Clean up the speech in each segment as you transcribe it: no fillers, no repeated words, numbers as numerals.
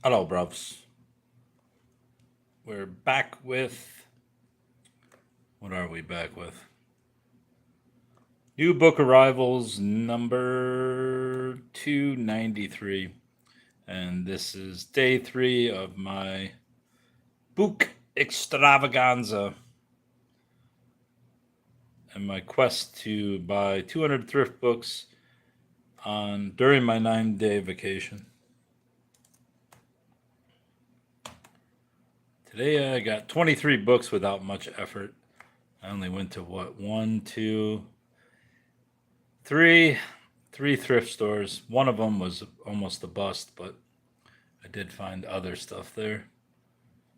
Hello, bruvs. We're back with. What are we back with? New book arrivals number 293. And this is day 3 of my book extravaganza and my quest to buy 200 thrift books on during my 9-day vacation. Today I got 23 books without much effort. I only went to one, two, three thrift stores. One of them was almost a bust, but I did find other stuff there.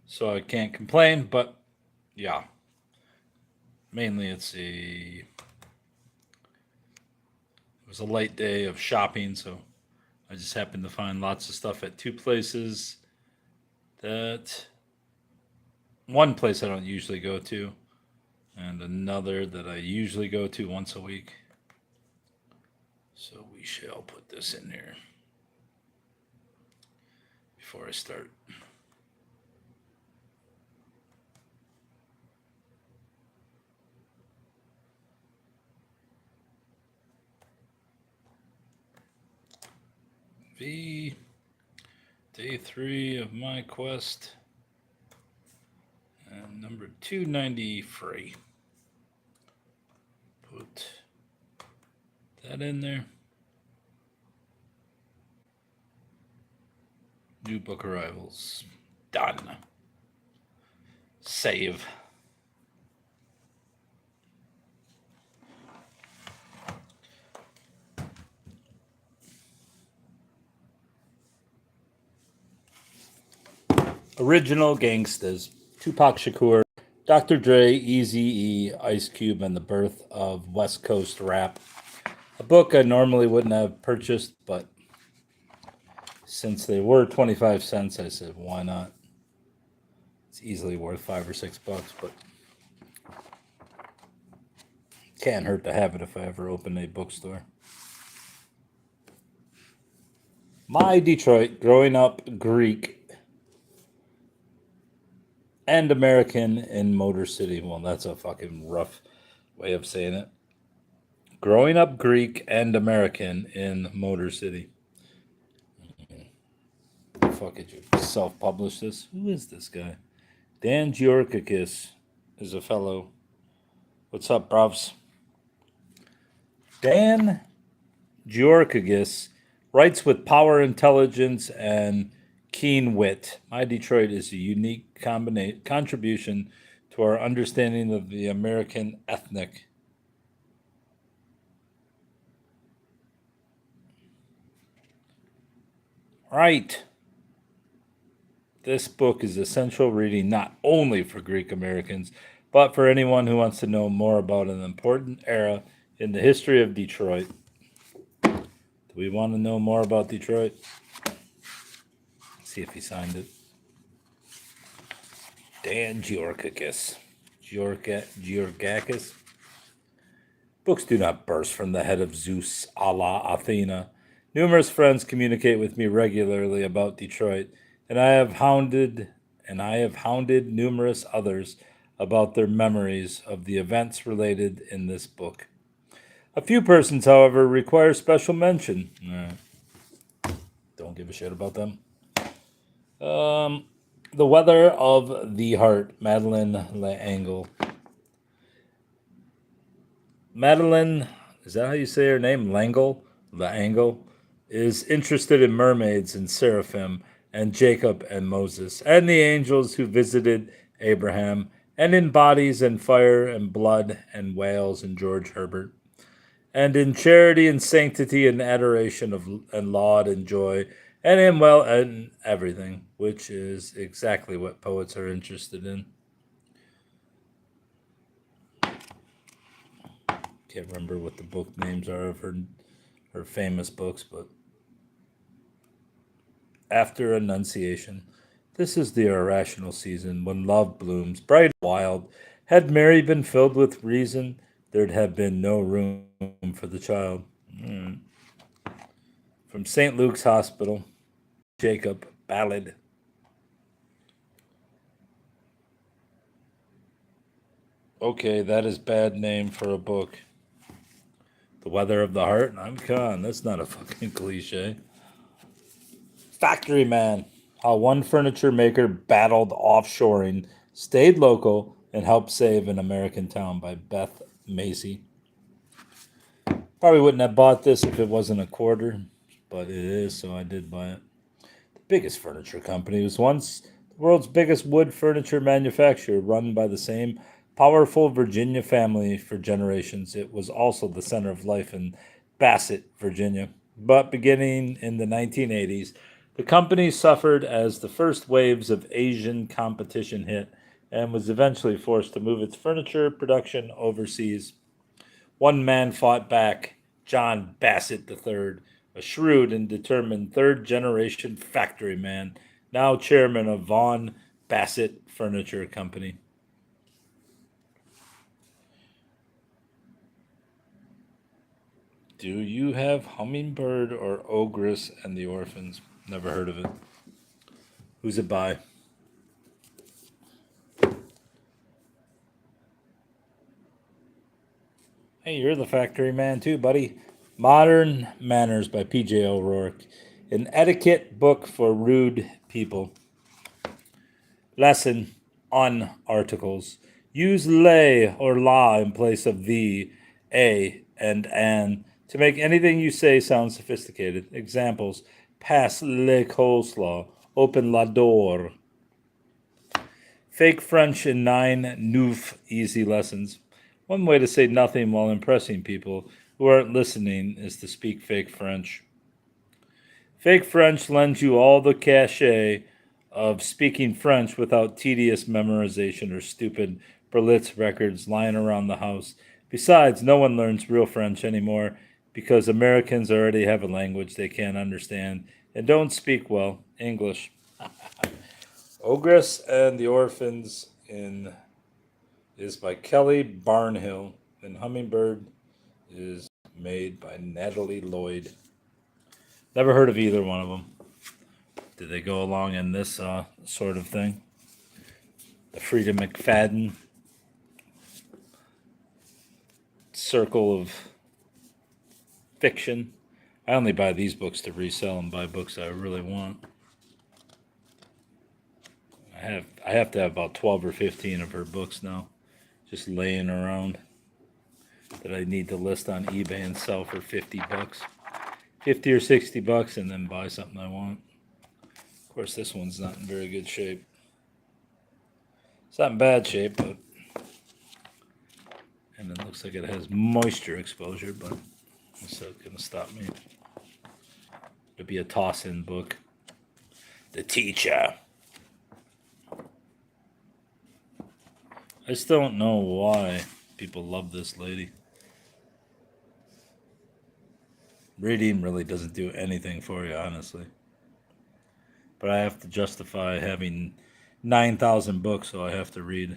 So I can't complain, but yeah. Mainly it was a light day of shopping, so I just happened to find lots of stuff at two places that one place I don't usually go to and another that I usually go to once a week. So we shall put this in here before I start. V, day 3 of my quest, and number 293. Put that in there. New book arrivals. Done. Save. Original Gangsters. Tupac Shakur, Dr. Dre, Eazy-E, Ice Cube, and the Birth of West Coast Rap. A book I normally wouldn't have purchased, but since they were 25 cents, I said, why not? It's easily worth $5 or $6, but can't hurt to have it if I ever open a bookstore. My Detroit, growing up Greek and American in Motor City. Well, that's a fucking rough way of saying it. Growing up Greek and American in Motor City. The fuck did you self-publish this? Who is this guy? Dan Georgakis is a fellow. What's up, bruvs? Dan Georgakis writes with power, intelligence, and keen wit. My Detroit is a unique contribution to our understanding of the American ethnic. Right. This book is essential reading not only for Greek Americans, but for anyone who wants to know more about an important era in the history of Detroit. Do we want to know more about Detroit? Let's see if he signed it. Dan Georgakis. Georgakis. Books do not burst from the head of Zeus, Allah, Athena. Numerous friends communicate with me regularly about Detroit, and I have hounded numerous others about their memories of the events related in this book. A few persons, however, require special mention. Don't give a shit about them. The Weather of the Heart, Madeline L'Angle. Madeline, is that how you say her name? L'Angle, is interested in mermaids and seraphim and Jacob and Moses and the angels who visited Abraham and in bodies and fire and blood and whales and George Herbert and in charity and sanctity and adoration of and laud and joy and in and everything, which is exactly what poets are interested in. Can't remember what the book names are of her famous books, but after Annunciation, this is the irrational season when love blooms, bright and wild. Had Mary been filled with reason, there'd have been no room for the child. From St. Luke's Hospital, Jacob, ballad. Okay, that is bad name for a book. The Weather of the Heart? I'm con. That's not a fucking cliche. Factory Man. How one furniture maker battled offshoring, stayed local, and helped save an American town by Beth Macy. Probably wouldn't have bought this if it wasn't a quarter, but it is, so I did buy it. The biggest furniture company was once the world's biggest wood furniture manufacturer, run by the same powerful Virginia family for generations. It was also the center of life in Bassett, Virginia. But beginning in the 1980s, the company suffered as the first waves of Asian competition hit and was eventually forced to move its furniture production overseas. One man fought back, John Bassett III, a shrewd and determined third generation factory man, now chairman of Vaughan Bassett Furniture Company. Do you have Hummingbird or Ogress and the Orphans? Never heard of it. Who's it by? Hey, you're the factory man too, buddy. Modern Manners by P.J. O'Rourke. An etiquette book for rude people. Lesson on articles. Use lay or la in place of the, a, and an to make anything you say sound sophisticated. Examples. Pass le coleslaw. Open la door. Fake French in 9 Neuf easy lessons. One way to say nothing while impressing people who aren't listening is to speak fake French. Fake French lends you all the cachet of speaking French without tedious memorization or stupid Berlitz records lying around the house. Besides, no one learns real French anymore because Americans already have a language they can't understand and don't speak well, English. Ogress and the Orphans is by Kelly Barnhill, and Hummingbird is made by Natalie Lloyd. Never heard of either one of them. Did they go along in this sort of thing? The Frida McFadden circle of fiction. I only buy these books to resell and buy books I really want. I have to have about 12 or 15 of her books now, just laying around, that I need to list on eBay and sell for $50. 50 or $60 and then buy something I want. Of course, this one's not in very good shape. It's not in bad shape, but and it looks like it has moisture exposure, but that's not gonna stop me. It'll be a toss-in book. The Teacher. I just don't know why people love this lady. Reading really doesn't do anything for you, honestly. But I have to justify having 9,000 books, so I have to read.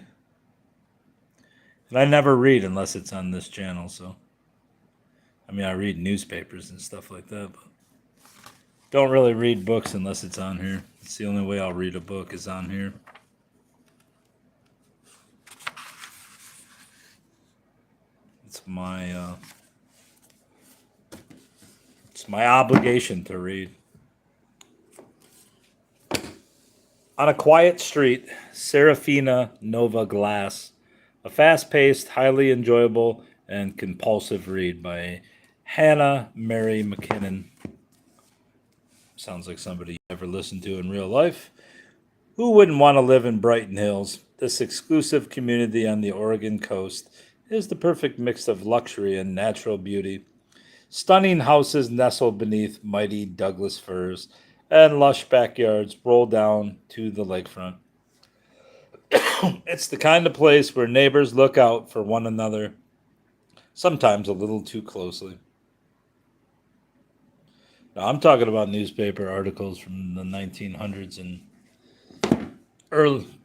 And I never read unless it's on this channel, so. I mean, I read newspapers and stuff like that, but don't really read books unless it's on here. It's the only way I'll read a book is on here. It's my obligation to read. On a Quiet Street, Serafina Nova Glass, a fast-paced, highly enjoyable, and compulsive read by Hannah Mary McKinnon. Sounds like somebody you ever listened to in real life. Who wouldn't want to live in Brighton Hills? This exclusive community on the Oregon coast is the perfect mix of luxury and natural beauty. Stunning houses nestle beneath mighty Douglas firs, and lush backyards roll down to the lakefront. It's the kind of place where neighbors look out for one another, sometimes a little too closely. Now, I'm talking about newspaper articles from the 1900s and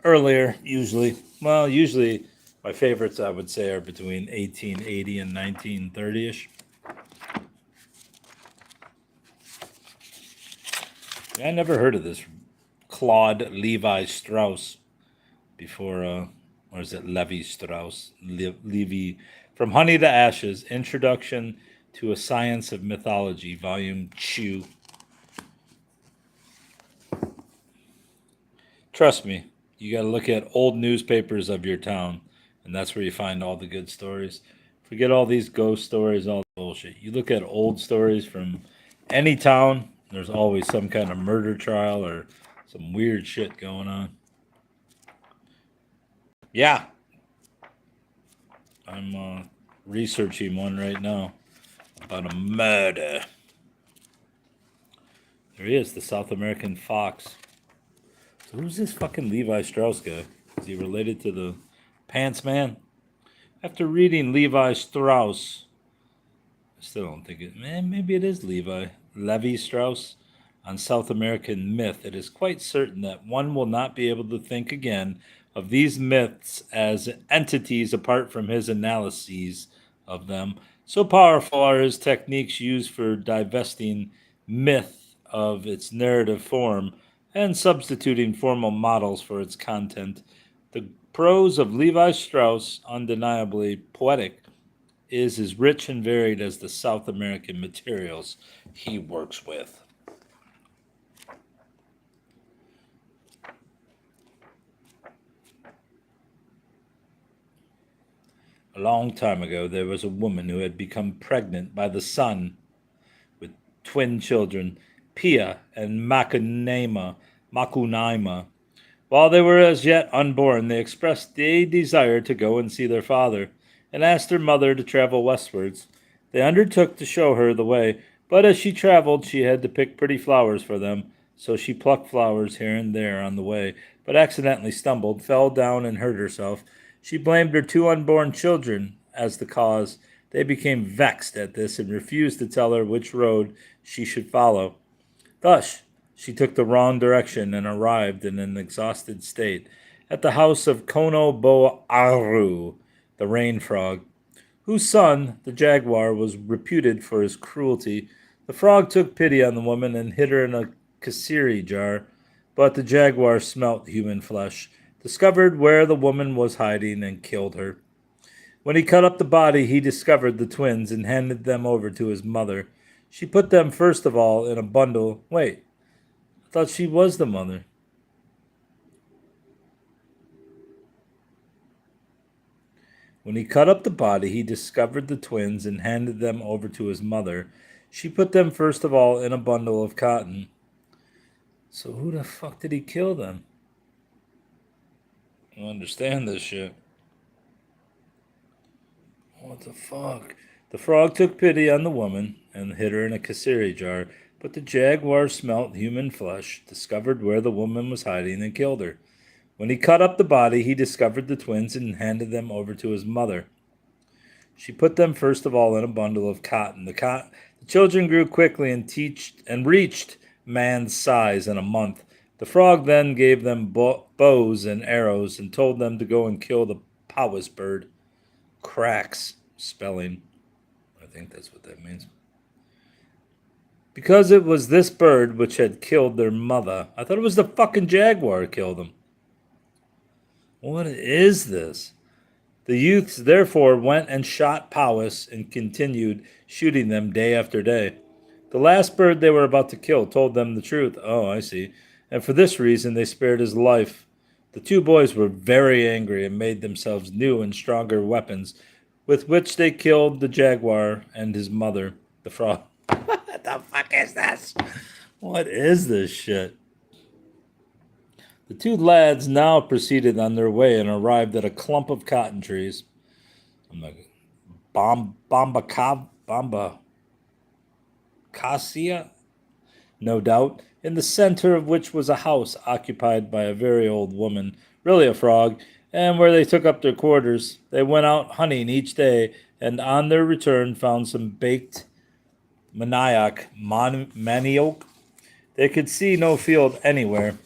earlier, usually. Well, usually my favorites, I would say, are between 1880 and 1930-ish. I never heard of this Claude Levi Strauss before, or is it Levi Strauss? Levi. From Honey to Ashes, Introduction to a Science of Mythology, Volume 2. Trust me, you got to look at old newspapers of your town, and that's where you find all the good stories. Forget all these ghost stories, all the bullshit. You look at old stories from any town, there's always some kind of murder trial or some weird shit going on. Yeah, I'm researching one right now about a murder. There he is, the South American fox. So who's this fucking Levi Strauss guy? Is he related to the Pants Man? After reading Levi Strauss, I still don't think it. Man, maybe it is Levi Strauss on South American myth. It is quite certain that one will not be able to think again of these myths as entities apart from his analyses of them. So powerful are his techniques used for divesting myth of its narrative form and substituting formal models for its content. The prose of Levi Strauss, undeniably poetic, is as rich and varied as the South American materials he works with. A long time ago, there was a woman who had become pregnant by the sun with twin children, Pia and Macunaima. While they were as yet unborn, they expressed a desire to go and see their father, and asked their mother to travel westwards. They undertook to show her the way, but as she traveled, she had to pick pretty flowers for them, so she plucked flowers here and there on the way, but accidentally stumbled, fell down, and hurt herself. She blamed her two unborn children as the cause. They became vexed at this and refused to tell her which road she should follow. Thus, she took the wrong direction and arrived in an exhausted state at the house of Konoboaru, the rain frog, whose son, the jaguar, was reputed for his cruelty. The frog took pity on the woman and hid her in a kasiri jar, but the jaguar smelt human flesh, discovered where the woman was hiding, and killed her. When he cut up the body, he discovered the twins and handed them over to his mother. She put them first of all in a bundle. Wait, I thought she was the mother. When he cut up the body, he discovered the twins and handed them over to his mother. She put them first of all in a bundle of cotton. So who the fuck did he kill then? I don't understand this shit. What the fuck? The frog took pity on the woman and hid her in a kasiri jar, but the jaguar smelt human flesh, discovered where the woman was hiding, and killed her. When he cut up the body, he discovered the twins and handed them over to his mother. She put them first of all in a bundle of cotton. The children grew quickly and reached man's size in a month. The frog then gave them bows and arrows and told them to go and kill the powis bird. Cracks spelling. I think that's what that means. Because it was this bird which had killed their mother. I thought it was the fucking jaguar killed them. What is this? The youths therefore went and shot powis and continued shooting them day after day. The last bird they were about to kill told them the truth. Oh, I see. And for this reason they spared his life. The two boys were very angry and made themselves new and stronger weapons, with which they killed the jaguar and his mother, the frog. What the fuck is this? What is this shit? The two lads now proceeded on their way and arrived at a clump of cotton trees. I'm like, Bomba Cassia? No doubt, in the center of which was a house occupied by a very old woman, really a frog, and where they took up their quarters. They went out hunting each day, and on their return found some baked manioc. They could see no field anywhere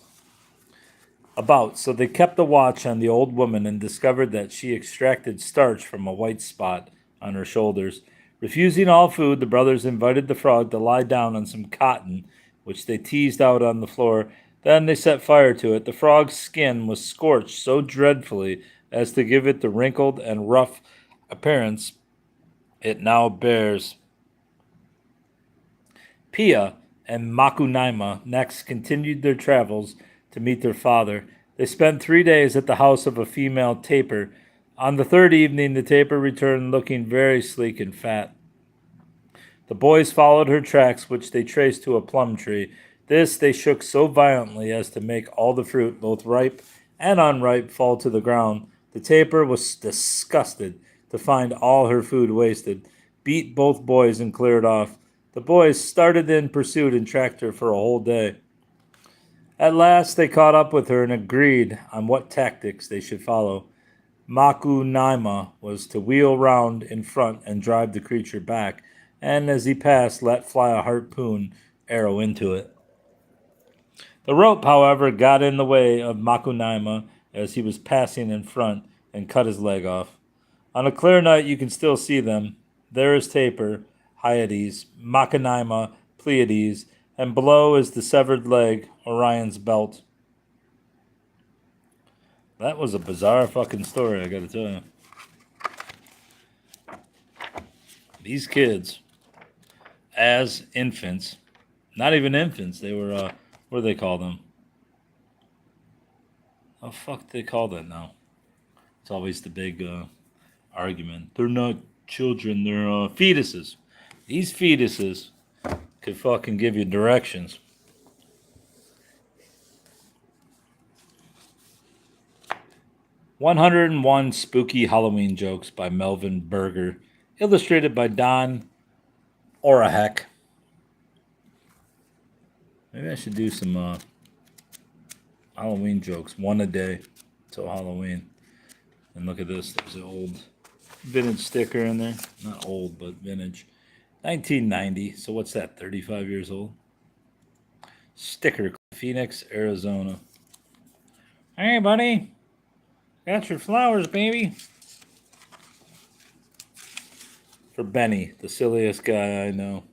about, so they kept a watch on the old woman and discovered that she extracted starch from a white spot on her shoulders. Refusing all food, the brothers invited the frog to lie down on some cotton, which they teased out on the floor. Then they set fire to it. The frog's skin was scorched so dreadfully as to give it the wrinkled and rough appearance it now bears. Pia and Makunaima next continued their travels to meet their father. They spent 3 days at the house of a female tapir. On the third evening, the tapir returned looking very sleek and fat. The boys followed her tracks, which they traced to a plum tree. This they shook so violently as to make all the fruit, both ripe and unripe, fall to the ground. The tapir was disgusted to find all her food wasted, beat both boys, and cleared off. The boys started in pursuit and tracked her for a whole day. At last they caught up with her and agreed on what tactics they should follow. Makunaima was to wheel round in front and drive the creature back, and as he passed, let fly a harpoon arrow into it. The rope, however, got in the way of Makunaima as he was passing in front and cut his leg off. On a clear night, you can still see them. There is Tapir, Hyades, Makunaima, Pleiades, and below is the severed leg, Orion's belt. That was a bizarre fucking story, I gotta tell you. These kids, as infants, not even infants, they were, what do they call them? Oh, fuck, they call that now. It's always the big argument. They're not children, they're fetuses. These fetuses could fucking give you directions. "101 Spooky Halloween Jokes" by Melvin Berger, illustrated by Don Orahek. Maybe I should do some Halloween jokes, one a day till Halloween. And look at this, there's an old vintage sticker in there. Not old, but vintage. 1990, so what's that, 35 years old? Sticker, Phoenix, Arizona. Hey, buddy. Got your flowers, baby. For Benny, the silliest guy I know.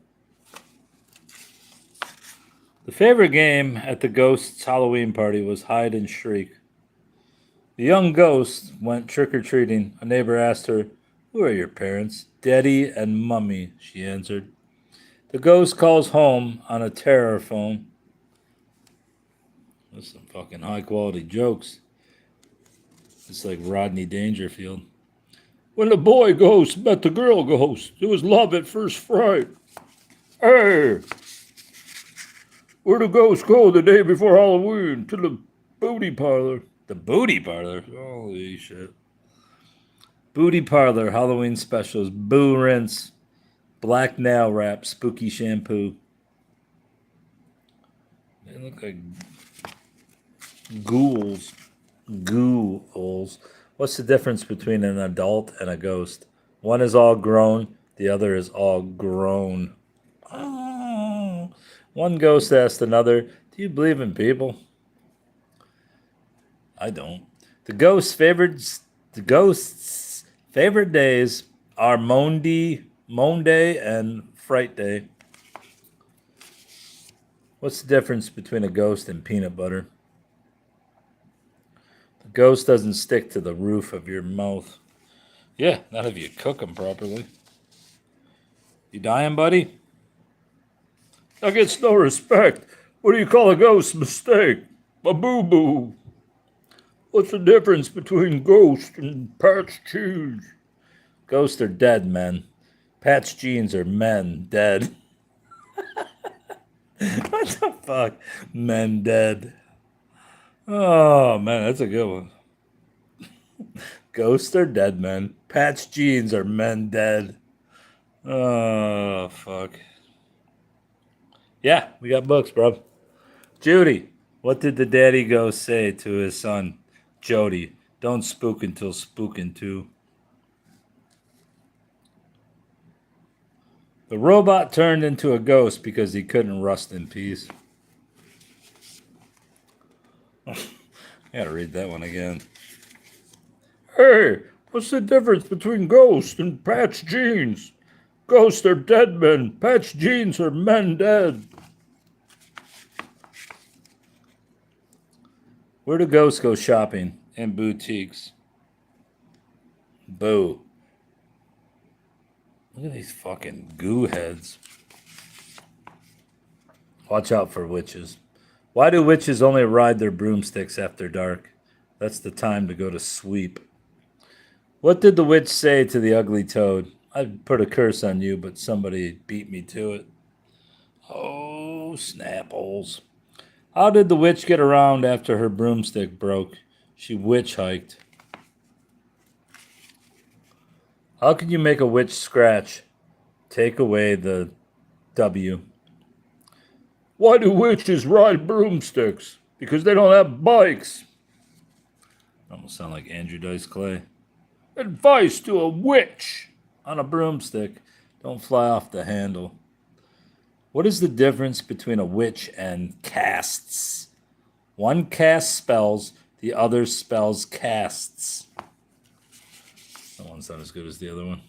The favorite game at the Ghost's Halloween party was hide and shriek. The young ghost went trick-or-treating. A neighbor asked her, "Who are your parents?" "Daddy and Mummy," she answered. The ghost calls home on a terror phone. That's some fucking high-quality jokes. It's like Rodney Dangerfield. "When the boy ghost met the girl ghost, it was love at first fright. Hey, where'd the ghost go the day before Halloween? To the booty parlor." The booty parlor? Holy shit. Booty parlor, Halloween specials, boo rinse, black nail wrap, spooky shampoo. They look like ghouls. Ghouls. What's the difference between an adult and a ghost? One is all grown, the other is all grown. Oh. One ghost asked another, "Do you believe in people?" I don't. The ghost's favorite days are Monday and Fright Day. What's the difference between a ghost and peanut butter? The ghost doesn't stick to the roof of your mouth. Yeah, not if you cook them properly. You dying, buddy? That gets no respect. What do you call a ghost mistake? A boo-boo. What's the difference between ghost and Pat's cheese? Ghosts are dead men. Pat's jeans are men dead. What the fuck? Men dead. Oh, man, that's a good one. Ghosts are dead men. Pat's jeans are men dead. Oh, fuck. Yeah, we got books, bro. Judy, what did the daddy ghost say to his son? Jody, don't spook until spooking too. The robot turned into a ghost because he couldn't rust in peace. I gotta read that one again. Hey, what's the difference between ghosts and Pat's jeans? Ghosts are dead men. Pat's jeans are men dead. Where do ghosts go shopping? In boutiques. Boo. Look at these fucking goo heads. Watch out for witches. Why do witches only ride their broomsticks after dark? That's the time to go to sleep. What did the witch say to the ugly toad? I'd put a curse on you, but somebody beat me to it. Oh, snapples. How did the witch get around after her broomstick broke? She witch hiked. How can you make a witch scratch? Take away the W. Why do witches ride broomsticks? Because they don't have bikes. Almost sound like Andrew Dice Clay. Advice to a witch on a broomstick. Don't fly off the handle. What is the difference between a witch and casts? One casts spells, the other spells casts. That one's not as good as the other one.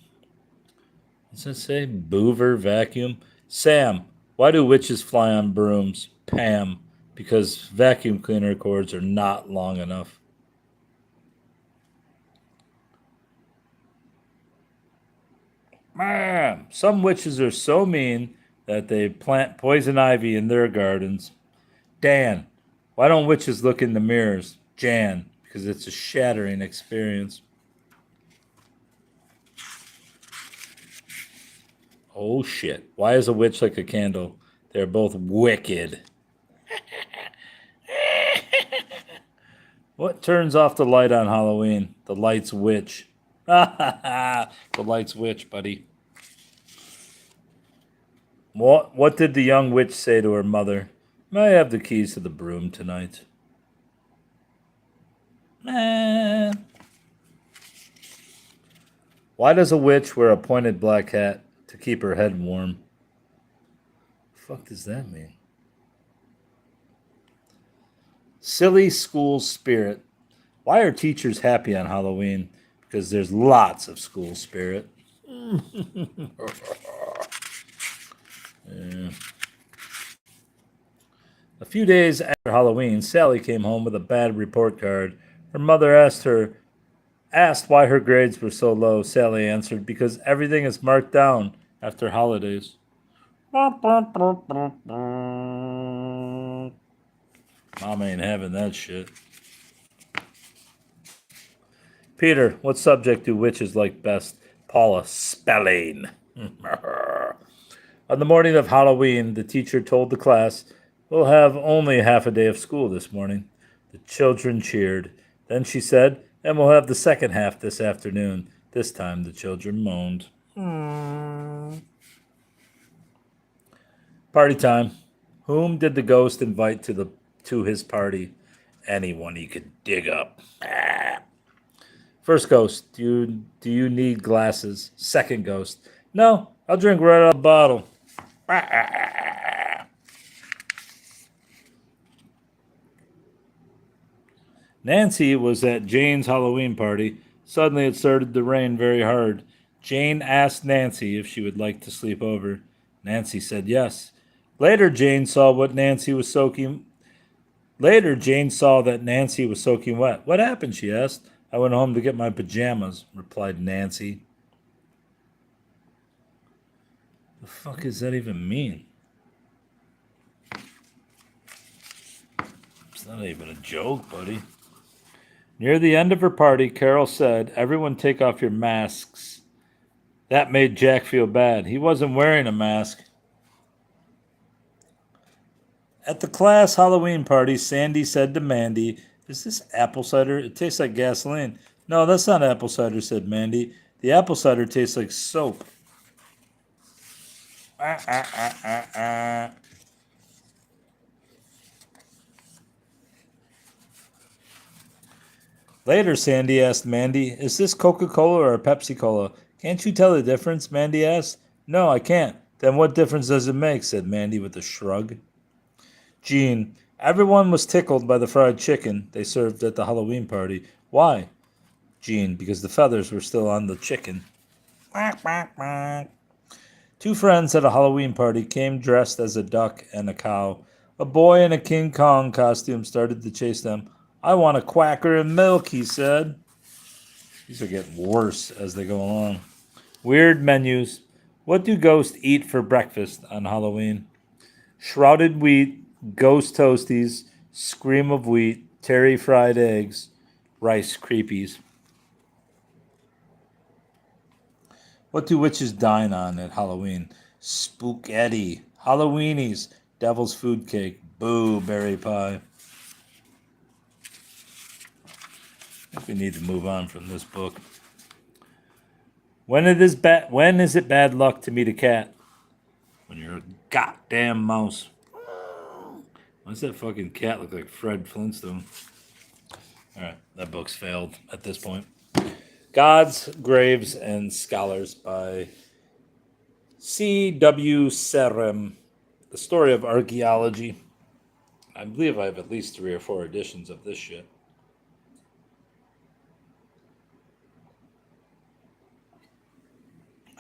What's that say? Boover vacuum? Sam, why do witches fly on brooms? Pam, because vacuum cleaner cords are not long enough. Man, some witches are so mean that they plant poison ivy in their gardens. Dan, why don't witches look in the mirrors? Jan, because it's a shattering experience. Oh shit. Why is a witch like a candle? They're both wicked. What turns off the light on Halloween? The light's witch. The light's witch, buddy. What did the young witch say to her mother? May I have the keys to the broom tonight? Why does a witch wear a pointed black hat? To keep her head warm. The fuck does that mean? Silly school spirit. Why are teachers happy on Halloween? Because there's lots of school spirit. Yeah. A few days after Halloween, Sally came home with a bad report card. Her mother asked why her grades were so low. Sally answered, because everything is marked down after holidays. Mom ain't having that shit. Peter, what subject do witches like best? Paula, spelling. On the morning of Halloween, the teacher told the class, we'll have only half a day of school this morning. The children cheered. Then she said, and we'll have the second half this afternoon. This time the children moaned. Party time. Whom did the ghost invite to his party? Anyone he could dig up. First ghost, do you need glasses? Second ghost, no, I'll drink right out of the bottle. Nancy was at Jane's Halloween party. Suddenly it started to rain very hard. Jane asked Nancy if she would like to sleep over. Nancy said yes. Later, Jane saw that Nancy was soaking wet. What happened? She asked. I went home to get my pajamas, replied Nancy. The fuck does that even mean? It's not even a joke, buddy. Near the end of her party, Carol said, everyone take off your masks. That made Jack feel bad. He wasn't wearing a mask. At the class Halloween party, Sandy said to Mandy, is this apple cider? It tastes like gasoline. No, that's not apple cider, said Mandy. The apple cider tastes like soap. Later, Sandy asked Mandy, is this Coca-Cola or a Pepsi-Cola? Can't you tell the difference? Mandy asked. No, I can't. Then what difference does it make? Said Mandy with a shrug. Jean, everyone was tickled by the fried chicken they served at the Halloween party. Why? Jean, because the feathers were still on the chicken. Two friends at a Halloween party came dressed as a duck and a cow. A boy in a King Kong costume started to chase them. I want a quacker and milk, he said. These are getting worse as they go along. Weird menus. What do ghosts eat for breakfast on Halloween? Shrouded wheat, ghost toasties, scream of wheat, Terry fried eggs, Rice creepies. What do witches dine on at Halloween? Spooketti, Halloweenies, devil's food cake, boo, berry pie. I think we need to move on from this book. When is it bad luck to meet a cat? When you're a goddamn mouse. Why does that fucking cat look like Fred Flintstone? Alright, that book's failed at this point. Gods, Graves, and Scholars by C.W. Serem. The Story of Archaeology. I believe I have at least 3 or 4 editions of this shit.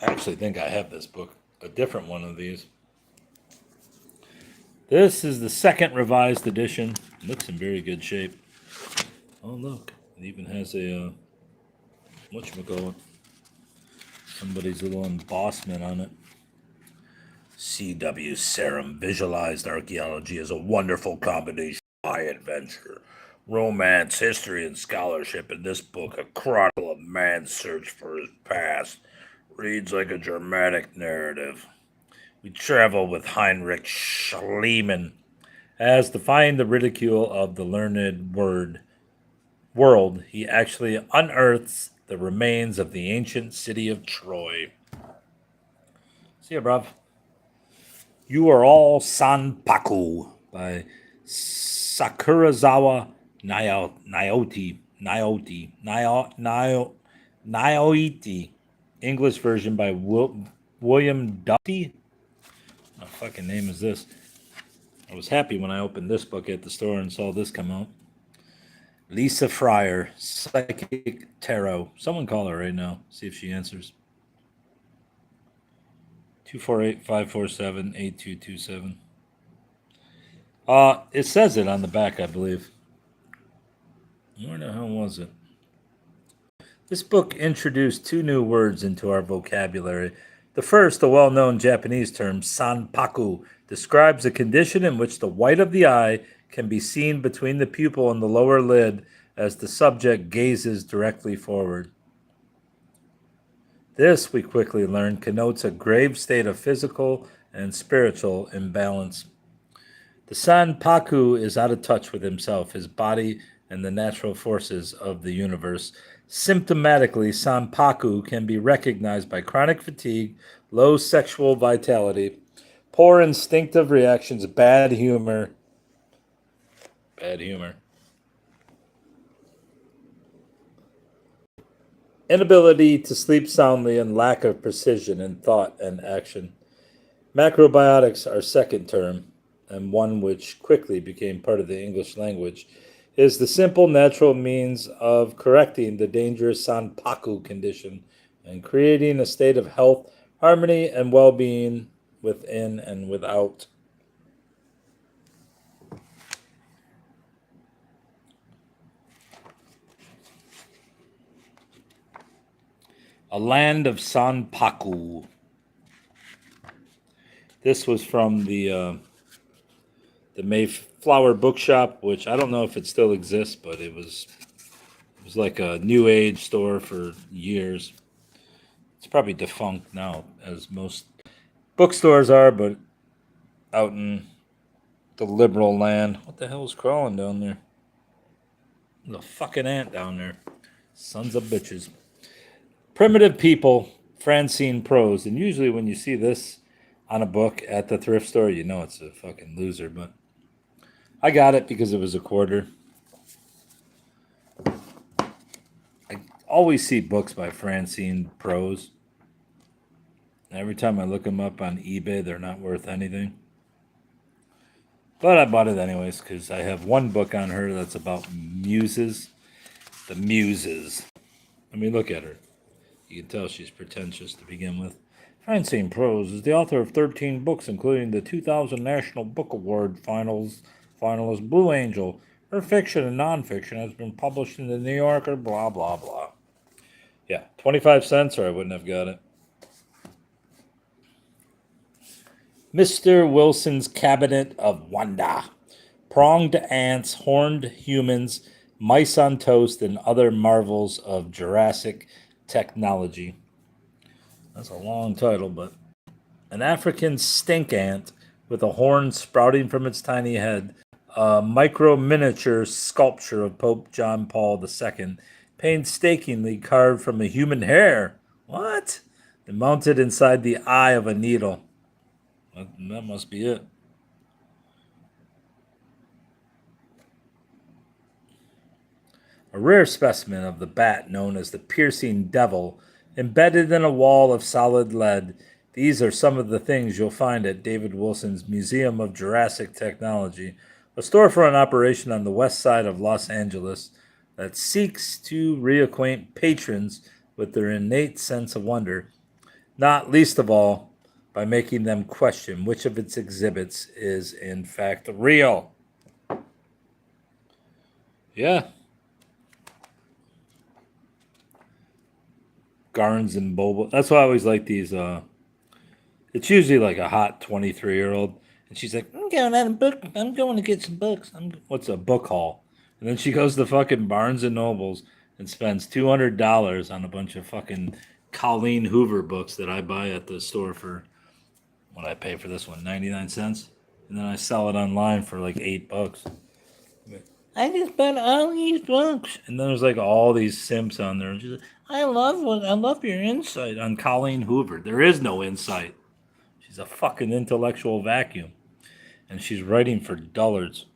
I actually think I have this book, a different one of these. This is the second revised edition. It looks in very good shape. Oh, look. It even has a, whatchamacallit, somebody's little embossment on it. C.W. Serem visualized archaeology as a wonderful combination of high adventure, romance, history, and scholarship. In this book, a chronicle of man's search for his past reads like a dramatic narrative. We travel with Heinrich Schliemann as, defying the ridicule of the learned world, he actually unearths the remains of the ancient city of Troy. See ya, bruv. You Are All Sanpaku by Sakurazawa Naoiti. English version by William Duffy. What fucking name is this? I was happy when I opened this book at the store and saw this come out. Lisa Fryer, Psychic Tarot. Someone call her right now. See if she answers. 248-547-8227. It says it on the back, I believe. Where the hell was it? This book introduced 2 new words into our vocabulary. The first, a well-known Japanese term, sanpaku, describes a condition in which the white of the eye can be seen between the pupil and the lower lid as the subject gazes directly forward. This, we quickly learned, connotes a grave state of physical and spiritual imbalance. The sanpaku is out of touch with himself, his body, and the natural forces of the universe. Symptomatically, sanpaku can be recognized by chronic fatigue, low sexual vitality, poor instinctive reactions, bad humor, inability to sleep soundly, and lack of precision in thought and action. Macrobiotics, our second term, and one which quickly became part of the English language, is the simple natural means of correcting the dangerous sanpaku condition and creating a state of health, harmony, and well-being within and without. A Land of Sanpaku. This was from the Mayflower Bookshop, which I don't know if it still exists, but it was like a new age store for years. It's probably defunct now, as most bookstores are, but out in the liberal land. What the hell is crawling down there? There's a fucking ant down there. Sons of bitches. Primitive People, Francine Prose. And usually when you see this on a book at the thrift store, you know it's a fucking loser, but I got it because it was a quarter. I always see books by Francine Prose. Every time I look them up on eBay, they're not worth anything. But I bought it anyways because I have one book on her that's about muses. The Muses. I mean, look at her. You can tell she's pretentious to begin with. Francine Prose is the author of 13 books, including the 2000 National Book Award finalist Blue Angel, Her fiction and nonfiction has been published in the New Yorker, blah, blah, blah. Yeah, 25 cents or I wouldn't have got it. Mr. Wilson's Cabinet of Wonder. Pronged ants, horned humans, mice on toast, and other marvels of Jurassic technology. That's a long title, but an African stink ant with a horn sprouting from its tiny head, a micro miniature sculpture of Pope John Paul II, painstakingly carved from a human hair. What? And mounted inside the eye of a needle. That must be it. A rare specimen of the bat known as the piercing devil, embedded in a wall of solid lead. These are some of the things you'll find at David Wilson's Museum of Jurassic Technology, a storefront operation on the west side of Los Angeles that seeks to reacquaint patrons with their innate sense of wonder, not least of all by making them question which of its exhibits is in fact real. Yeah. Garns and Bobo. That's why I always like these. It's usually like a hot 23-year-old, and she's like, "I'm going out a book. I'm going to get some books. What's a book haul?" And then she goes to fucking Barnes and Nobles and spends $200 on a bunch of fucking Colleen Hoover books that I buy at the store for what I pay for this one, 99 cents, and then I sell it online for like $8. I just bought all these books, and then there's like all these simps on there. And she's like, I love your insight on Colleen Hoover. There is no insight. She's a fucking intellectual vacuum, and she's writing for dullards.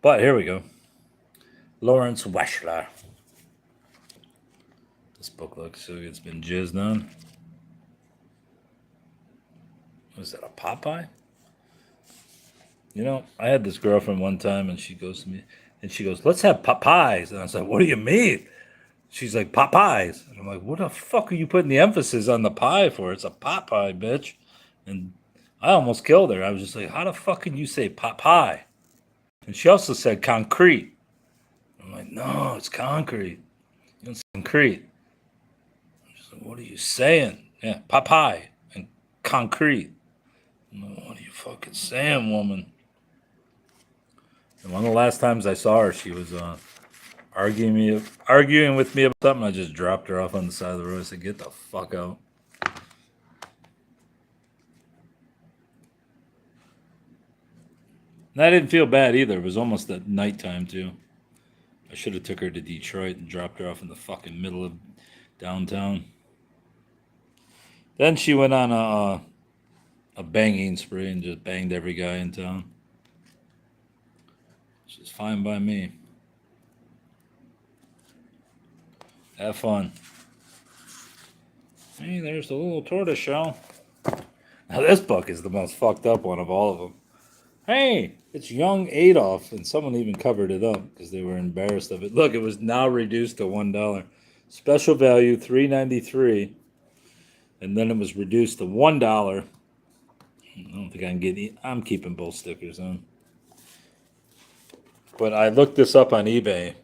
But here we go. Lawrence Weschler. This book looks like it's been jizzed on. Was that a Popeye? You know, I had this girlfriend one time, and she goes to me, and she goes, "Let's have Popeyes." And I was like, "What do you mean?" She's like, "Popeyes." And I'm like, "What the fuck are you putting the emphasis on the pie for? It's a pot pie, bitch." And I almost killed her. I was just like, "How the fuck can you say pot pie?" And she also said concrete. I'm like, "No, it's concrete. It's concrete." She's like, "What are you saying?" Yeah, pot pie and concrete. I'm like, "What are you fucking saying, woman?" And one of the last times I saw her, she was arguing with me about something. I just dropped her off on the side of the road. I said, "Get the fuck out." And I didn't feel bad either. It was almost at nighttime too. I should have took her to Detroit and dropped her off in the fucking middle of downtown. Then she went on a banging spree and just banged every guy in town. Which is fine by me. Have fun. Hey, there's the little tortoise shell. Now this book is the most fucked up one of all of them. Hey, it's young Adolf, and someone even covered it up because they were embarrassed of it. Look, it was now reduced to $1. Special value $3.93, and then it was reduced to $1. I don't think I can get. I'm keeping both stickers on. But I looked this up on eBay.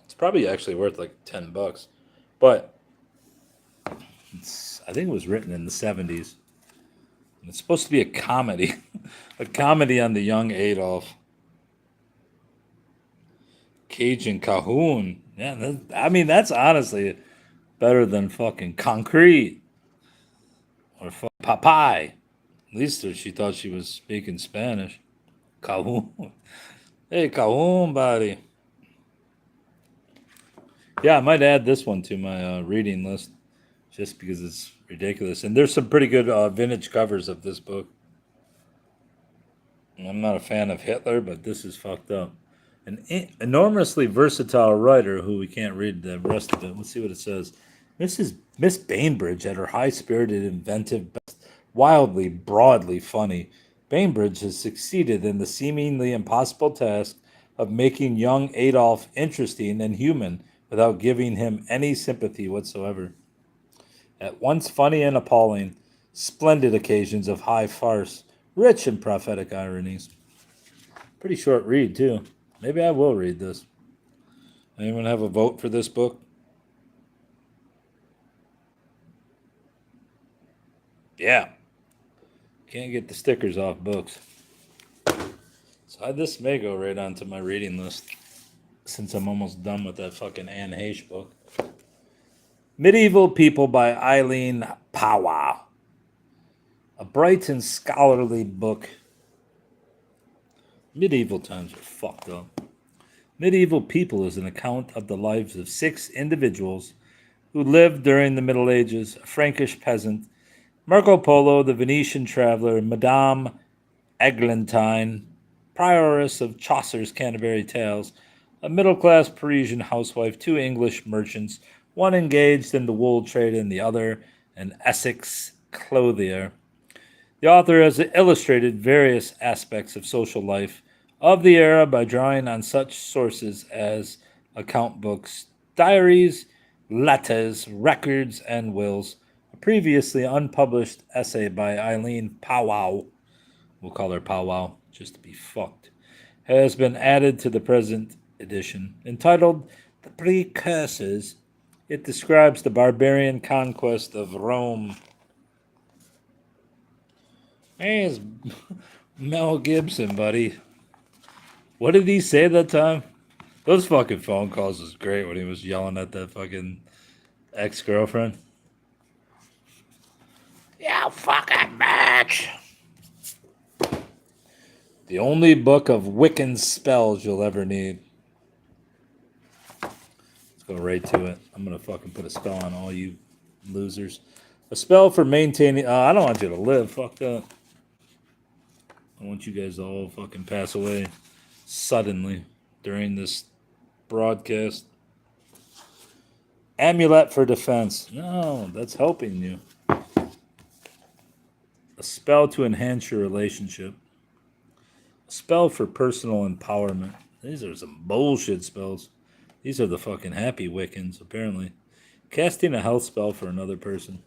It's probably actually worth like $10, but I think it was written in the 70s. And it's supposed to be a comedy, a comedy on the young Adolf. Cajun Cahoon. Yeah, I mean that's honestly better than fucking concrete or Popeye. At least she thought she was speaking Spanish. Cahoon. Hey, Cahoon, buddy. Yeah, I might add this one to my reading list just because it's ridiculous. And there's some pretty good vintage covers of this book. I'm not a fan of Hitler, but this is fucked up. An enormously versatile writer who we can't read the rest of it. Let's see what it says. Miss Bainbridge at her high-spirited, inventive best, wildly, broadly funny. Bainbridge has succeeded in the seemingly impossible task of making young Adolf interesting and human without giving him any sympathy whatsoever. At once funny and appalling, splendid occasions of high farce, rich in prophetic ironies. Pretty short read, too. Maybe I will read this. Anyone have a vote for this book? Yeah. Can't get the stickers off books. So this may go right onto my reading list since I'm almost done with that fucking Anne Heche book. Medieval People by Eileen Powell. A bright and scholarly book. Medieval times are fucked up. Medieval People is an account of the lives of 6 individuals who lived during the Middle Ages: a Frankish peasant, Marco Polo, the Venetian traveler, Madame Eglantine, prioress of Chaucer's Canterbury Tales, a middle-class Parisian housewife, 2 English merchants, one engaged in the wool trade and the other an Essex clothier. The author has illustrated various aspects of social life of the era by drawing on such sources as account books, diaries, letters, records, and wills. A previously unpublished essay by Eileen Powell, we'll call her Powwow just to be fucked, has been added to the present edition. Entitled The Precursors, it describes the barbarian conquest of Rome. Hey, it's Mel Gibson, buddy. What did he say that time? Those fucking phone calls was great when he was yelling at that fucking ex-girlfriend. You fucking bitch! The only book of Wiccan spells you'll ever need. Let's go right to it. I'm gonna fucking put a spell on all you losers. A spell for maintaining... I don't want you to live. Fuck that. I want you guys to all fucking pass away suddenly during this broadcast. Amulet for defense. No, that's helping you. A spell to enhance your relationship. A spell for personal empowerment. These are some bullshit spells. These are the fucking happy Wiccans, apparently. Casting a health spell for another person.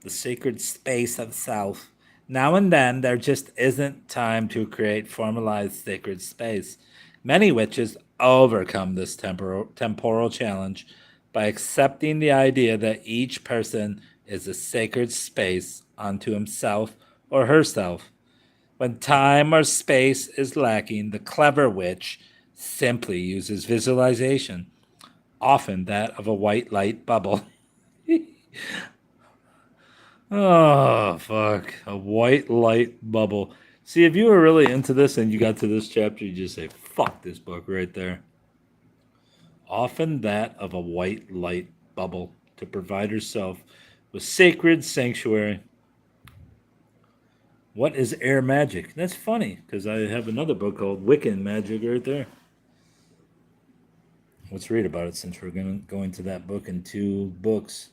The sacred space of self. Now and then, there just isn't time to create formalized sacred space. Many witches overcome this temporal challenge by accepting the idea that each person is a sacred space unto himself or herself. When time or space is lacking, the clever witch simply uses visualization, often that of a white light bubble. Oh, fuck. A white light bubble. See, if you were really into this and you got to this chapter, you just say, fuck this book right there. Often that of a white light bubble to provide herself with sacred sanctuary. What is air magic? That's funny, because I have another book called Wiccan Magic right there. Let's read about it since we're going to that book in 2 books.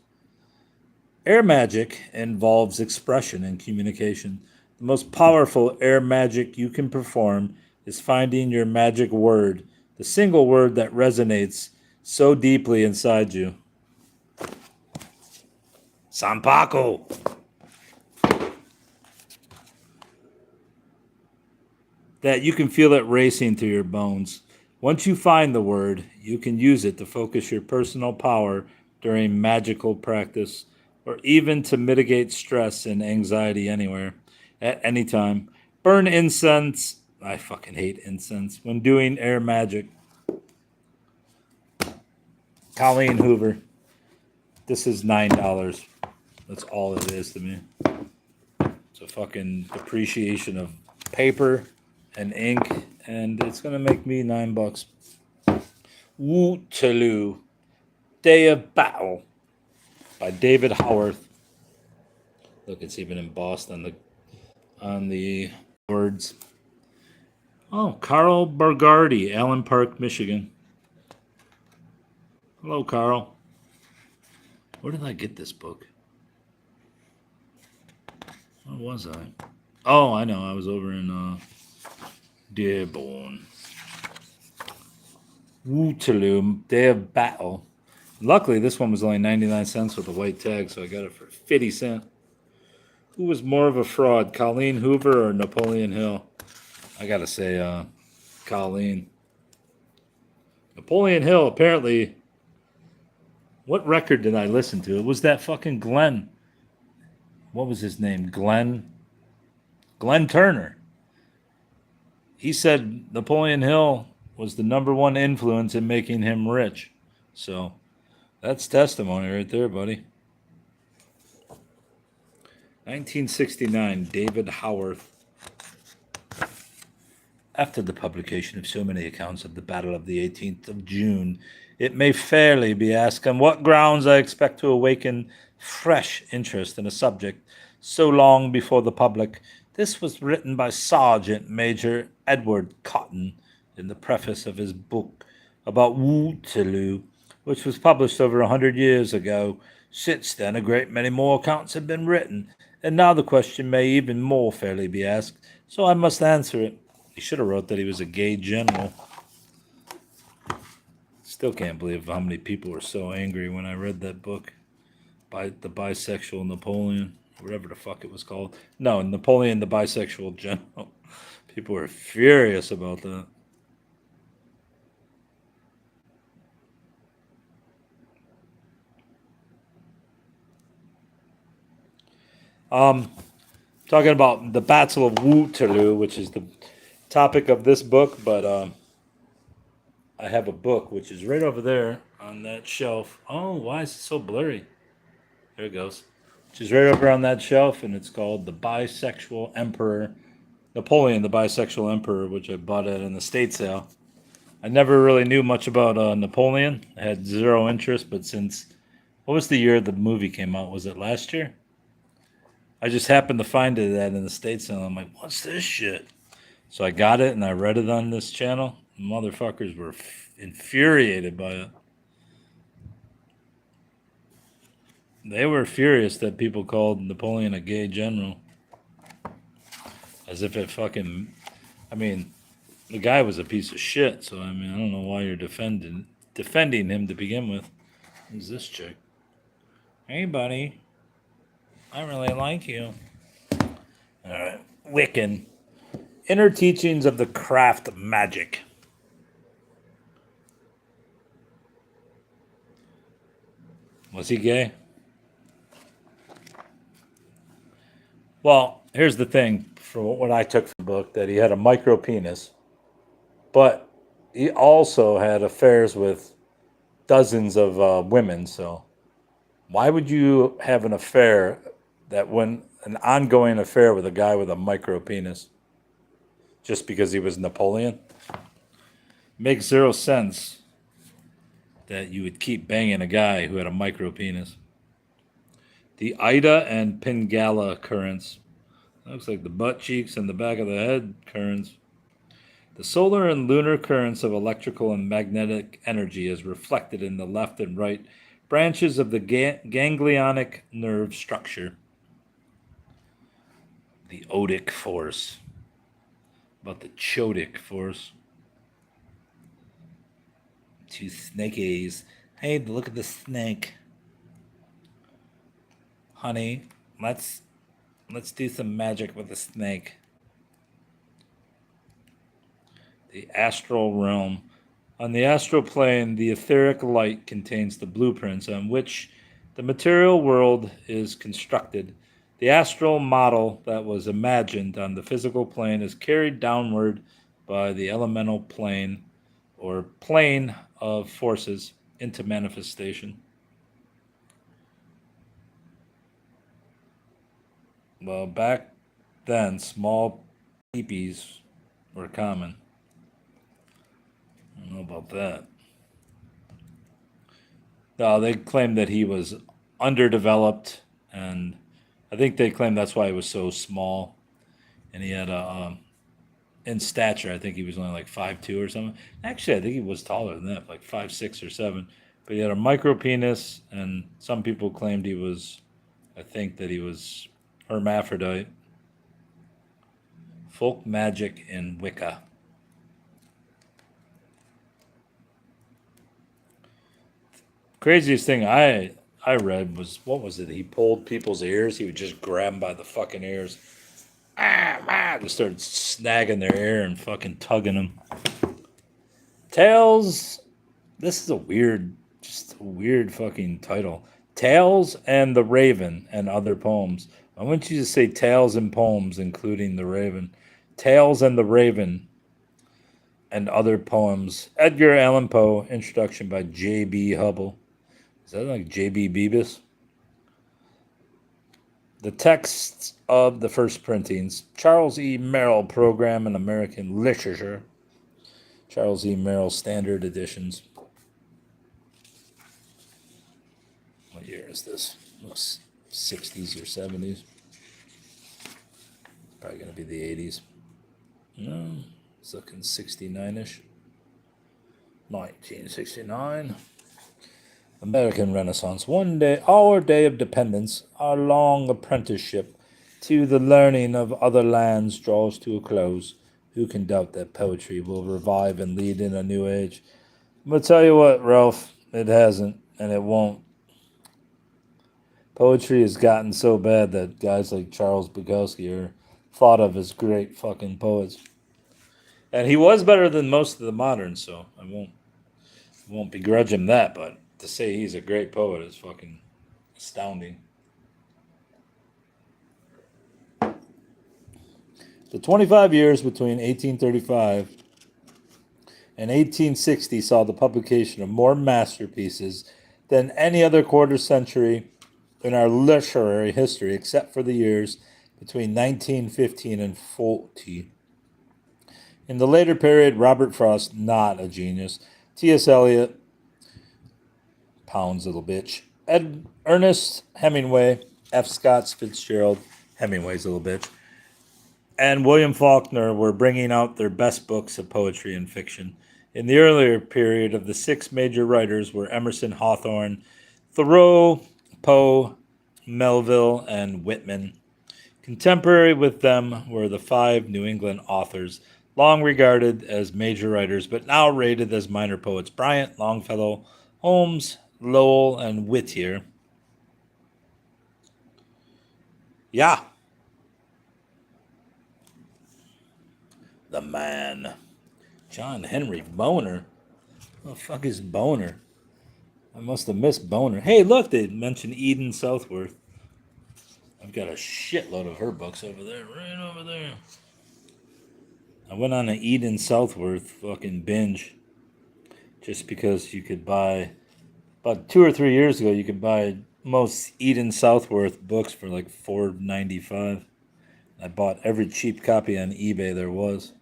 Air magic involves expression and communication. The most powerful air magic you can perform is finding your magic word, the single word that resonates so deeply inside you. Sampaku. That you can feel it racing through your bones. Once you find the word, you can use it to focus your personal power during magical practice, or even to mitigate stress and anxiety anywhere, at any time. Burn incense. I fucking hate incense. When doing air magic. Colleen Hoover. This is $9. That's all it is to me. It's a fucking depreciation of paper and ink, and it's going to make me $9. Waterloo. Day of Battle by David Howarth. Look, it's even embossed on the words. Oh, Carl Bargardi, Allen Park, Michigan. Hello, Carl. Where did I get this book? Where was I? Oh, I know. I was over in Dearborn. Waterloo, Day of Battle. Luckily, this one was only 99 cents with a white tag, so I got it for 50 cents. Who was more of a fraud, Colleen Hoover or Napoleon Hill? I gotta say, Colleen. Napoleon Hill, apparently, what record did I listen to? It was that fucking Glenn. What was his name? Glenn Turner. He said Napoleon Hill was the number one influence in making him rich. So that's testimony right there, buddy. 1969, David Howarth. After the publication of so many accounts of the Battle of the 18th of June, it may fairly be asked on what grounds I expect to awaken fresh interest in a subject so long before the public. This was written by Sergeant Major Edward Cotton in the preface of his book about Waterloo, which was published over 100 years ago. Since then, a great many more accounts have been written, and now the question may even more fairly be asked, so I must answer it. He should have wrote that he was a gay general. Still can't believe how many people were so angry when I read that book by the bisexual Napoleon, whatever the fuck it was called. No, Napoleon the bisexual general. People were furious about that. Talking about the Battle of Waterloo, which is the topic of this book, but I have a book which is right over there on that shelf. Oh, why is it so blurry? There it goes. Which is right over on that shelf, and it's called The Bisexual Emperor, Napoleon, the Bisexual Emperor, which I bought at an estate sale. I never really knew much about Napoleon. I had zero interest, but since, what was the year the movie came out? Was it last year? I just happened to find it at an estate sale. I'm like, what's this shit? So I got it and I read it on this channel. Motherfuckers were infuriated by it. They were furious that people called Napoleon a gay general. As if it fucking. I mean, the guy was a piece of shit, so I mean, I don't know why you're defending him to begin with. Who's this chick? Hey, buddy. I really like you. All right. Wiccan. Inner teachings of the craft magic. Was he gay? Well, here's the thing from what I took from the book, that he had a micro penis, but he also had affairs with dozens of women. So why would you have an affair an ongoing affair with a guy with a micro penis just because he was Napoleon? Makes zero sense that you would keep banging a guy who had a micro penis. The Ida and Pingala currents. Looks like the butt cheeks and the back of the head currents. The solar and lunar currents of electrical and magnetic energy is reflected in the left and right branches of the ganglionic nerve structure. The odic force. About the chodic force. Two snakies. Hey, look at the snake. Honey, let's do some magic with the snake. The astral realm. On the astral plane, the etheric light contains the blueprints on which the material world is constructed. The astral model that was imagined on the physical plane is carried downward by the elemental plane or plane of forces into manifestation. Well, back then, small peepees were common. I don't know about that. No, they claimed that he was underdeveloped, and I think they claimed that's why he was so small. And he had in stature, I think he was only like 5'2" or something. Actually, I think he was taller than that, like 5'6" or 7. But he had a micro penis, and some people claimed I think that he was hermaphrodite. Folk magic in Wicca. Craziest thing I read was, what was it? He pulled people's ears. He would just grab them by the fucking ears. Just started snagging their ear and fucking tugging them. Tales. This is just a weird fucking title. Tales and the Raven and Other Poems. I want you to say Tales and Poems, including the Raven. Tales and the Raven and Other Poems. Edgar Allan Poe. Introduction by J.B. Hubble. Is that like J.B. Beavis? The texts of the first printings. Charles E. Merrill Program in American Literature. Charles E. Merrill Standard Editions. What year is this? Looks 60s or 70s. Probably going to be the 80s. No, it's looking 69-ish. 1969. American Renaissance. One day, our day of dependence, our long apprenticeship to the learning of other lands draws to a close. Who can doubt that poetry will revive and lead in a new age? I'm going to tell you what, Ralph, it hasn't, and it won't. Poetry has gotten so bad that guys like Charles Bukowski are thought of as great fucking poets. And he was better than most of the moderns, so I won't begrudge him that, but to say he's a great poet is fucking astounding. The 25 years between 1835 and 1860 saw the publication of more masterpieces than any other quarter century in our literary history, except for the years between 1915 and 40. In the later period, Robert Frost, not a genius, T.S. Eliot, Pound's little bitch, Ernest Hemingway, F. Scott Fitzgerald, Hemingway's little bitch, and William Faulkner were bringing out their best books of poetry and fiction. In the earlier period of the six major writers were Emerson, Hawthorne, Thoreau, Poe, Melville, and Whitman. Contemporary with them were the five New England authors, long regarded as major writers, but now rated as minor poets: Bryant, Longfellow, Holmes, Lowell, and Whittier. Yeah. The man. John Henry Boner. What the fuck is Boner? I must have missed Boner. Hey, look, they mentioned Eden Southworth. I've got a shitload of her books over there, right over there. I went on an Eden Southworth fucking binge just because you could buy, about 2 or 3 years ago, you could buy most Eden Southworth books for like $4.95. I bought every cheap copy on eBay there was.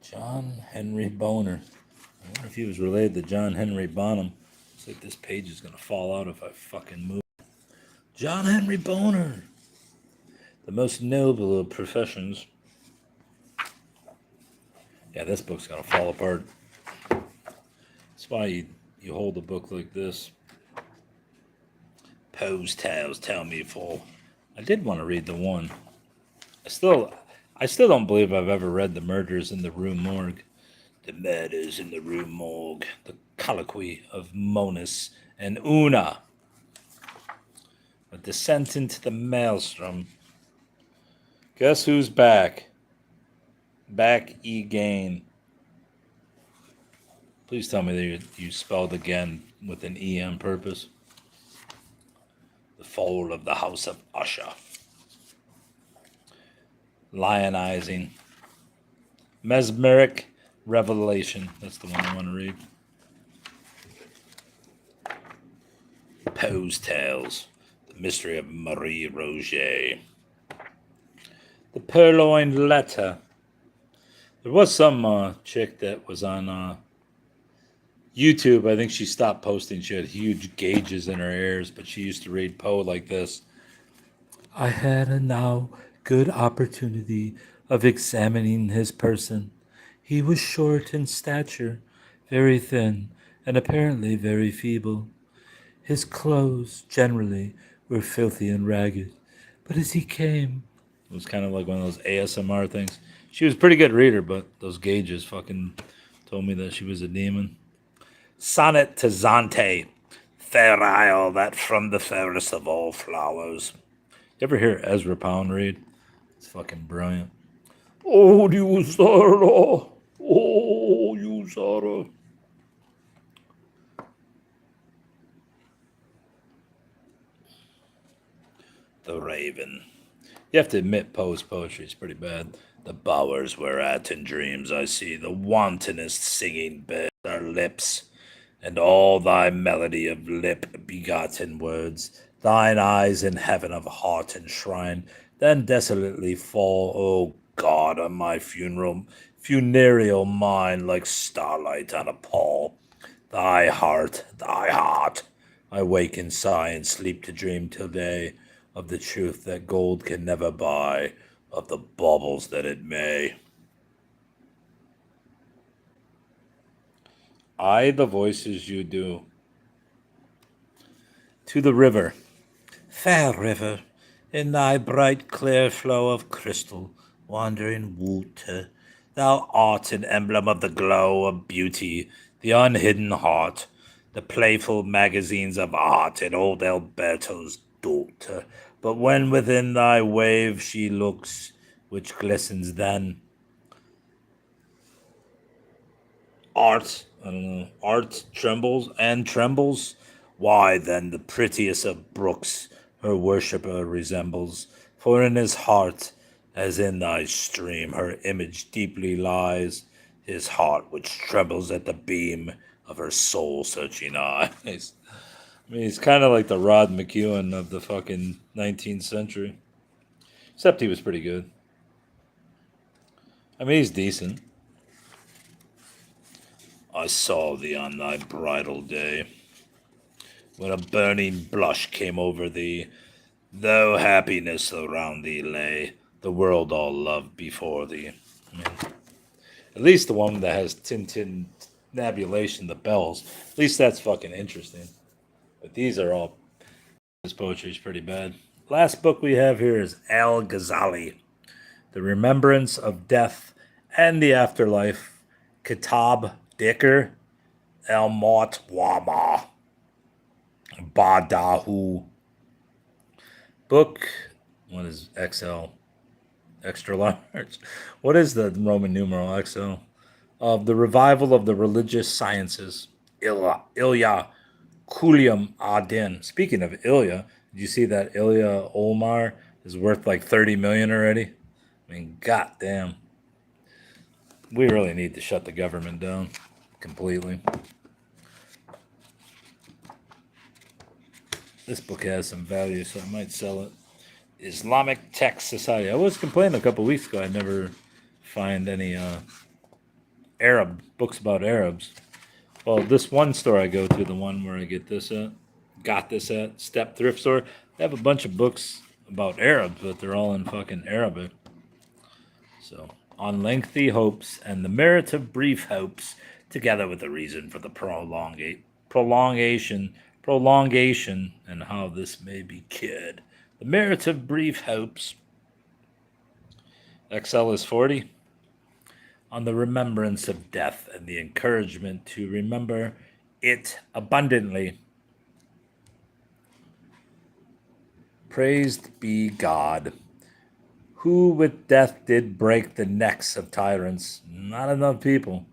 John Henry Boner. I wonder if he was related to John Henry Bonham. Looks like this page is going to fall out if I fucking move. John Henry Boner. The most noble of professions. Yeah, this book's going to fall apart. That's why you hold a book like this. Poe's Tales Tell Me Full. I did want to read the one. I still don't believe I've ever read The Murders in the Rue Morgue. The Murders in the Rue Morgue. The Colloquy of Monis and Una. A Descent into the Maelstrom. Guess who's back? Back again. Please tell me that you spelled again with an E on purpose. The Fall of the House of Usher. Lionizing. Mesmeric Revelation. That's the one I want to read. Poe's Tales. The Mystery of Marie Roget. The Purloined Letter. There was some chick that was on YouTube. I think she stopped posting. She had huge gauges in her ears, but she used to read Poe like this. I had a now good opportunity of examining his person. He was short in stature, very thin, and apparently very feeble. His clothes, generally, were filthy and ragged, but as he came... It was kind of like one of those ASMR things. She was a pretty good reader, but those gauges fucking told me that she was a demon. Sonnet to Zante. Fair isle that from the fairest of all flowers. You ever hear Ezra Pound read? It's fucking brilliant. Oh, you Sarah. Oh, you Sarah. The Raven. You have to admit Poe's poetry is pretty bad. The bowers we're at in dreams I see, the wantonest singing bare our lips, and all thy melody of lip begotten words, thine eyes in heaven of heart enshrined, then desolately fall, O God, on my funereal mind like starlight on a pall. Thy heart, I wake and sigh and sleep to dream till day of the truth that gold can never buy, of the baubles that it may. I, the voices you do. To the river. Fair river, in thy bright clear flow of crystal, wandering water, thou art an emblem of the glow of beauty, the unhidden heart, the playful magazines of art in old Alberto's daughter. But when within thy wave she looks, which glistens then, art trembles and trembles. Why then the prettiest of brooks her worshipper resembles? For in his heart, as in thy stream, her image deeply lies, his heart which trembles at the beam of her soul searching eyes. I mean, he's kind of like the Rod McEwen of the fucking 19th century. Except he was pretty good. I mean, he's decent. I saw thee on thy bridal day, when a burning blush came over thee, though happiness around thee lay, the world all loved before thee. I mean, at least the one that has Tintin Nabulation, the bells, at least that's fucking interesting. But these are all, his poetry is pretty bad. Last book we have here is Al Ghazali, The Remembrance of Death and the Afterlife, Kitab Dicker, El Mot Wama, Badahu. Book, what is XL? Extra large. What is the Roman numeral XL? Of the revival of the religious sciences. Ilya Kuliam Adin. Speaking of Ilya, did you see that Ilya Olmar is worth like 30 million already? I mean, goddamn. We really need to shut the government down completely. This book has some value, so I might sell it. Islamic Text Society. I was complaining a couple weeks ago I never find any Arab books about Arabs. Well, this one store I go to, the one where I got this at, Step Thrift Store, they have a bunch of books about Arabs, but they're all in fucking Arabic. So, on lengthy hopes and the merit of brief hopes, together with the reason for the prolongation, and how this may be cured. The merit of brief hopes. XL is 40. On the remembrance of death and the encouragement to remember it abundantly. Praised be God, who with death did break the necks of tyrants, not enough people,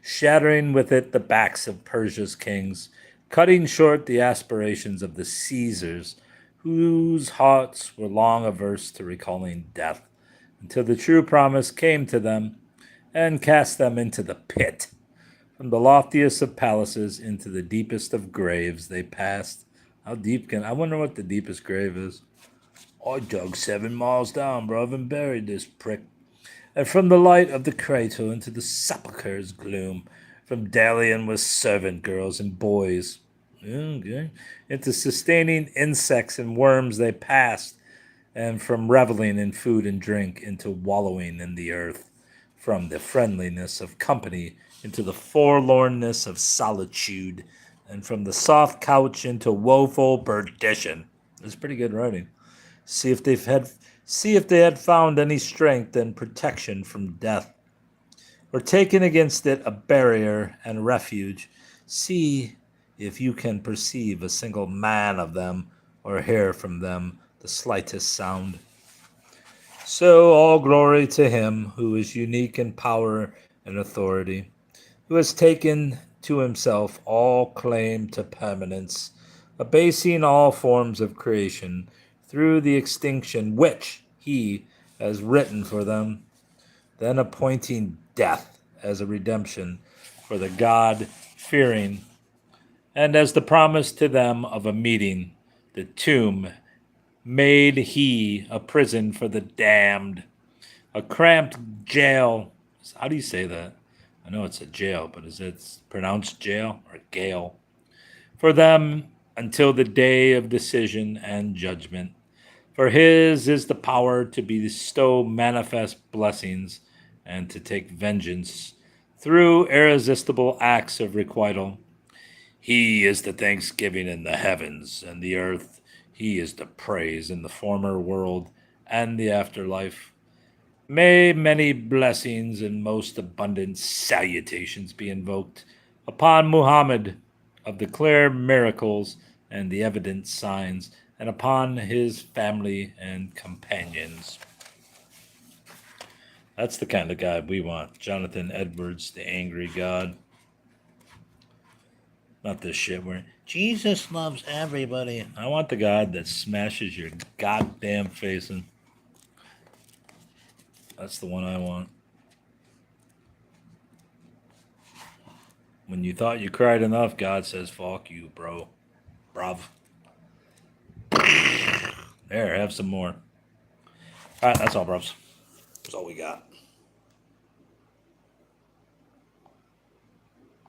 shattering with it the backs of Persia's kings, cutting short the aspirations of the Caesars, whose hearts were long averse to recalling death, until the true promise came to them and cast them into the pit. From the loftiest of palaces into the deepest of graves they passed. How deep I wonder what the deepest grave is. I dug 7 miles down, bruv, and buried this prick. And from the light of the crater into the sepulchre's gloom, from dallying with servant girls and boys, okay, into sustaining insects and worms they passed, and from reveling in food and drink into wallowing in the earth, from the friendliness of company into the forlornness of solitude, and from the soft couch into woeful perdition. It's pretty good writing. See if they had found any strength and protection from death, or taken against it a barrier and refuge. See if you can perceive a single man of them, or hear from them the slightest sound. So all glory to him who is unique in power and authority, who has taken to himself all claim to permanence, abasing all forms of creation through the extinction which he has written for them, then appointing death as a redemption for the God-fearing, and as the promise to them of a meeting, the tomb made he a prison for the damned, a cramped jail. How do you say that? I know it's a jail, but is it pronounced jail or gale? For them until the day of decision and judgment. For his is the power to bestow manifest blessings and to take vengeance through irresistible acts of requital. He is the thanksgiving in the heavens and the earth. He is the praise in the former world and the afterlife. May many blessings and most abundant salutations be invoked upon Muhammad of the clear miracles and the evident signs, and upon his family and companions. That's the kind of God we want. Jonathan Edwards, the angry God. Not this shit where Jesus loves everybody. I want the God that smashes your goddamn face in. That's the one I want. When you thought you cried enough, God says, fuck you, bro. Bruv. There, have some more. All right, that's all, bros. That's all we got.